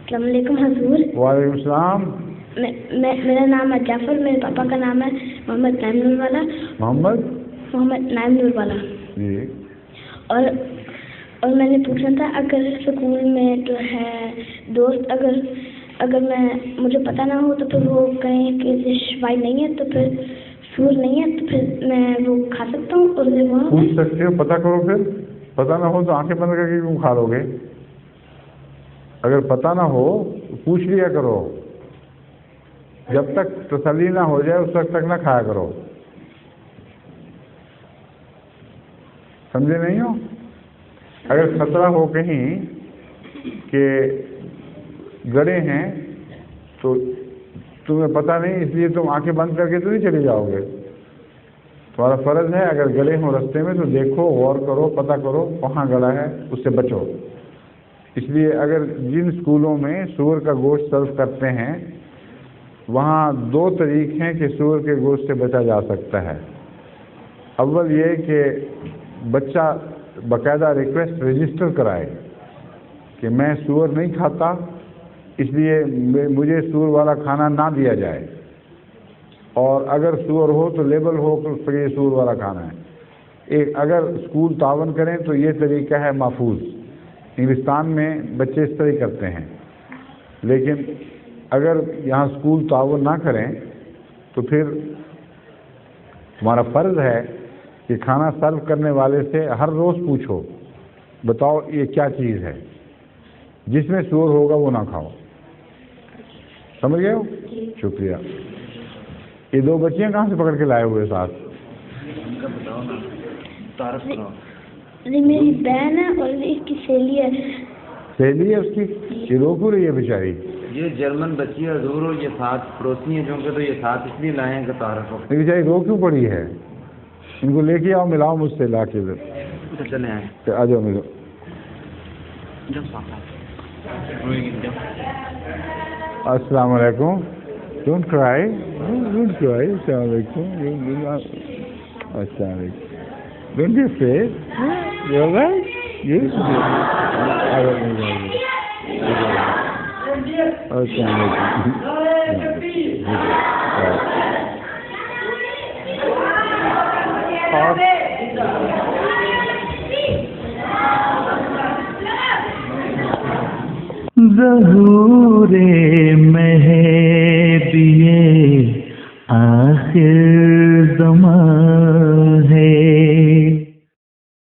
السلام علیکم حضور. وعلیکم السلام. میرا نام ہے جعفر. میرے پاپا کا نام ہے محمد نعیم نور والا. محمد نعیم نور والا. جی. اور میں نے پوچھنا تھا اگر اسکول میں جو ہے دوست اگر مجھے پتہ نہ ہو تو پھر وہ کہیں کہ شفائی نہیں ہے تو پھر سور نہیں ہے تو پھر میں وہ کھا سکتا ہوں؟ اور وہاں پوچھ سکتے ہو, پتہ کرو. پھر پتہ نہ ہو تو آنکھیں بند کر کے کیوں کھا لو گے؟ اگر پتہ نہ ہو تو پوچھ لیا کرو. جب تک تسلی نہ ہو جائے اس وقت تک نہ کھایا کرو. سمجھے نہیں ہو؟ اگر خطرہ ہو کہیں کہ گڑے ہیں تو تمہیں پتہ نہیں, اس لیے تم آنکھیں بند کر کے تو نہیں چلے جاؤ گے. تمہارا فرض ہے اگر گڑے ہوں رستے میں تو دیکھو, غور کرو, پتہ کرو کہاں گڑا ہے, اس سے بچو. اس لیے اگر جن اسکولوں میں سور کا گوشت سرو کرتے ہیں وہاں دو طریق ہیں کہ سور کے گوشت سے بچا جا سکتا ہے. اول یہ کہ بچہ باقاعدہ ریکویسٹ رجسٹر کرائے کہ میں سور نہیں کھاتا, اس لیے مجھے سور والا کھانا نہ دیا جائے, اور اگر سور ہو تو لیبل ہو کہ یہ سور والا کھانا ہے. اگر اسکول تعاون کریں تو یہ طریقہ ہے محفوظ. انگلستان میں بچے اس طرح کرتے ہیں. لیکن اگر یہاں اسکول تعاون نہ کریں تو پھر تمہارا فرض ہے کہ کھانا سرو کرنے والے سے ہر روز پوچھو, بتاؤ یہ کیا چیز ہے, جس میں سور ہوگا وہ نہ کھاؤ. سمجھ گئے ہو؟ شکریہ. یہ دو بچیاں کہاں سے پکڑ کے لائے ہوئے ساتھ؟ میری بہن ہے اور اس کی سہیلی ہے. سہیلی ہے اس کی؟ یہ رو کیوں رہی ہے بیچاری؟ یہ جرمن بچی ہے حضور, یہ ساتھ پڑوسی ہیں جو کہ تو یہ ساتھ اس لیے لائے ہیں کہ تعارف ہو. یہ بیچاری رو کیوں پڑی ہے؟ ان کو لے کے آؤ, ملاؤ مجھ سے لا کے. چلے آئیں, آ جاؤ ملو. السلام علیکم. ڈونٹ کرائی, ڈونٹ کرائی. السلام علیکم. السلام علیکم. Don't be afraid. You are right. Yes. السلام علیکم. ظہور